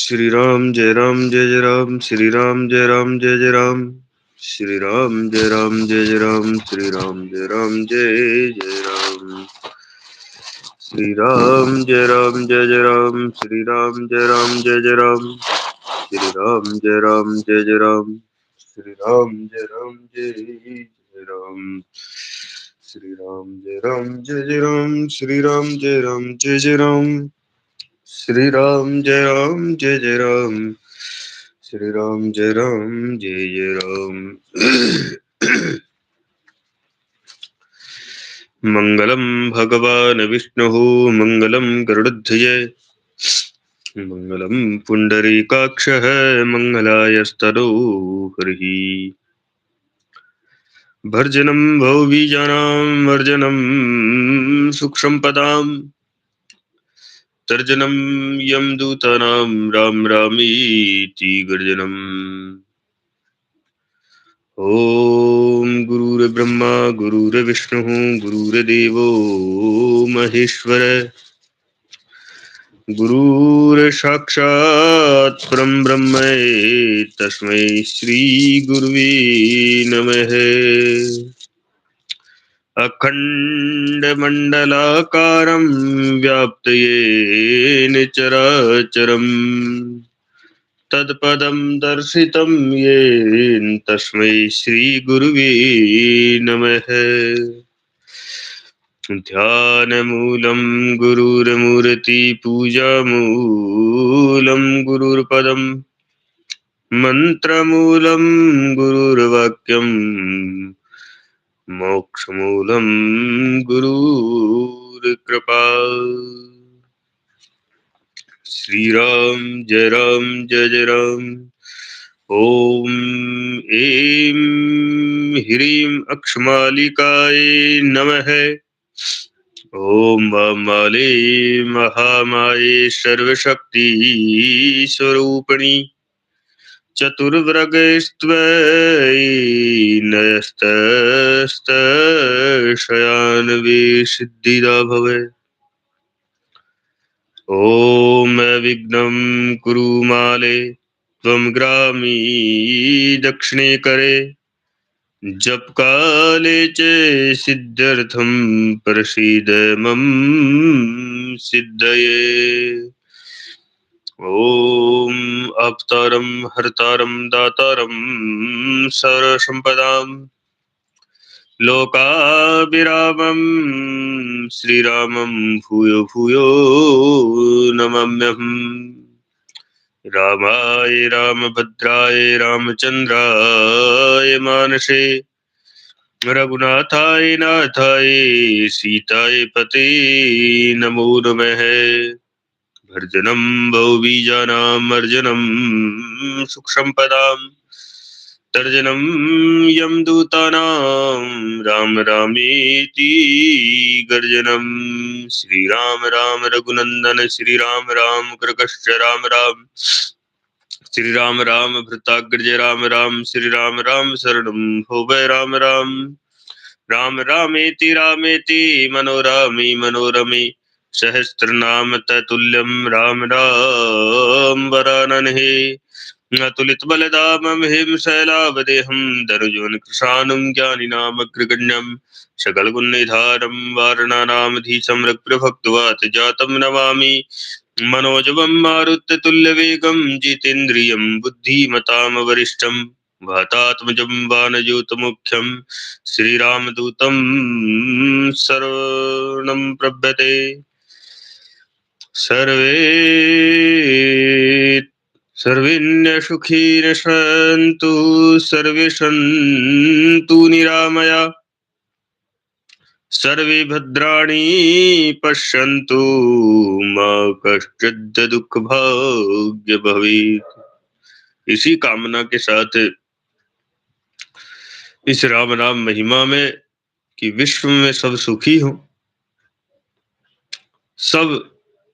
श्री राम जय राम जय जय राम श्री राम जय राम जय जय राम श्री राम जय राम जय जय राम श्री राम जय राम जय जय राम श्री राम जय राम जय जय राम श्री राम जय राम जय जय राम श्री राम जय राम जय जय राम श्री राम जय राम जय जय राम श्री राम जय राम जय जय राम श्री राम जय राम जय जय राम श्री राम जय राम जय जय राम श्री राम जय राम जय जय राम मंगलम भगवान विष्णु मंगलम गरुड़ध्वजे मंगलम पुंडरीकाक्षः मंगलायस्तनो हरिः भर्जनं भवबीजानां वर्जनं सुक्षंपदाम् तर्जनं यमदूतानां राम रामीति गर्जनम् ओम गुरुर्ब्रह्मा गुरुर्विष्णुः गुरुर्देवो महेश्वर गुरुर्साक्षात् परं ब्रह्म तस्मै श्री गुरुवे नमः अखण्डमण्डलाकारं व्याप्तयेन चराचरम् तत्पदं दर्शितं येन तस्मै श्रीगुरुवे नमः ध्यानमूलं गुरुर्मूर्ति पूजामूलं गुरुर्पदं मन्त्रमूलं गुरुर्वाक्यं मोक्षमूलं गुरुर्कृपा श्री राम जय जय राम ओम ऐं ह्रीं अक्षमालिकाय नमः ओम वामाले महामाये सर्वशक्ति स्वरूपिणी चतुर्वर्गस्त्वयि नयस्तस्तशयान्वे सिद्धिदा भवे ओम विघ्नं कुरु माले त्वं ग्रामी दक्षिणे करे जप काले च सिद्ध्यर्थं प्रसीद मम सिद्धये ओम अवतारं हर्तारं दातारं सर्वसम्पदां लोकाभिरामं श्रीरामं भूयो भूयो नमाम्यहम् रामाय रामभद्राय रामचन्द्राय मानसे रघुनाथाय नाथाय सीताय पते नमो नमः भर्जनं भवबीजानां अर्जनं सुक्षंपदाम् तर्जनं यमदूतानां राम रामेति गर्जनम् श्रीराम राम रघुनंदन श्रीराम राम कृकश्च राम राम श्रीराम राम भृताग्रज राम राम श्रीराम राम शरणं भोवे राम राम राम रामेति मनोरमे मनोरमे सहस्रनाम ततुल्यं राम राम वरानने अतुलित बलधामं हिमशैलावदेहं दनुजोन कृशानं ज्ञानिनामग्रगण्यं सकलगुणनिधारं वारणानामधीशं रक्प्रभक्तवात् जातं नमामि मनोजवं मारुततुल्यवेगं जितेन्द्रियं बुद्धिमतां वरिष्ठं वातात्मजं वानजोतमुख्यं श्रीरामदूतं शरणं प्रपद्ये सर्वेण्यसुखिनः सन्तु सर्वे सन्तु निरामया सर्वे भद्राणि पश्यन्तु मा कश्चित् दुःखभाग् भवेत्। इसी कामना के साथ इस राम नाम महिमा में कि विश्व में सब सुखी हो, सब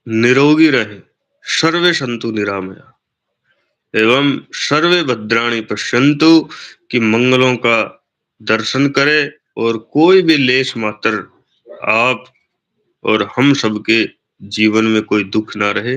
निरोगी रहे, सर्वे सन्तु निरामया एवं सर्वे भद्राणि पश्यन्तु कि मंगलों का दर्शन करे और कोई भी लेश मात्र आप और हम सबके जीवन में कोई दुख ना रहे।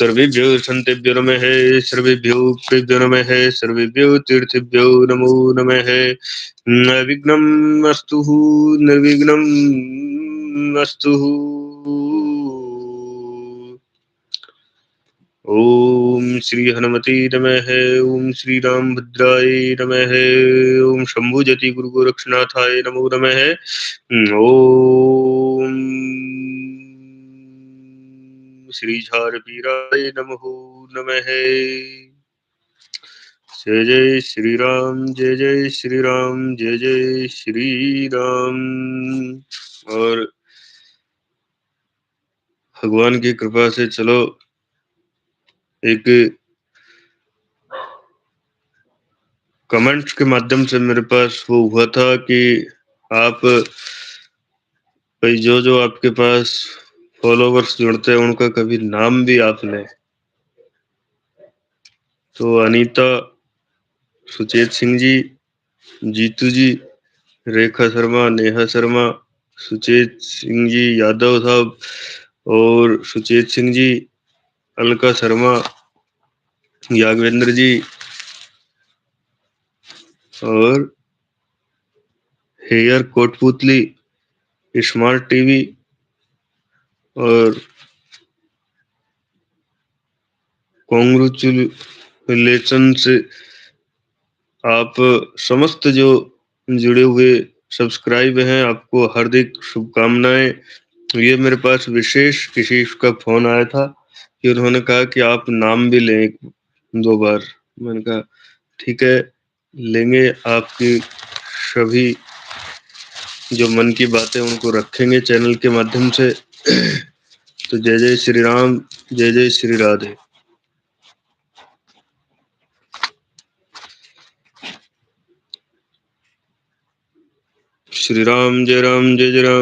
सर्वेभ्यो सन्तेभ्यो नमः, सर्वेभ्यो प्रेभ्यो नमः, सर्वेभ्यो तीर्थेभ्यो नमो नमः। निर्विघ्नम् अस्तु, निर्विघ्नम् अस्तु। ओम श्री हनुमते नमः, ओम श्री रामभद्राय नमः, ओम शंभुजति गुरु गोरक्षनाथाय नमो नमः। ओम श्री झारवीराय नमो नमः। जय जय श्री राम, जय जय श्री राम, जय जय श्री राम। और भगवान की कृपा से चलो एक कमेंट्स के माध्यम से मेरे पास वो हुआ था कि आप भाई जो आपके पास फॉलोवर्स जुड़ते हैं उनका कभी नाम भी आप लें। तो अनीता, सुचेत सिंह जी, जीतू जी, रेखा शर्मा, नेहा शर्मा, सुचेत सिंह जी यादव साहब और सुचेत सिंह जी, अलका शर्मा, यागवेंद्र जी और हेयर कोटपुतली, स्मार्ट टीवी और कांग्रेचुलेशंस। आप समस्त जो जुड़े हुए सब्सक्राइब हैं, आपको हार्दिक शुभकामनाएं। ये मेरे पास विशेष किसी का फोन आया था कि उन्होंने कहा कि आप नाम भी लें एक दो बार। मैंने कहा ठीक है, लेंगे। आपकी सभी जो मन की बातें उनको रखेंगे चैनल के माध्यम से। तो जय जय श्री राम, जय जय श्री राधे। श्री राम, जय राम, जय जय राम।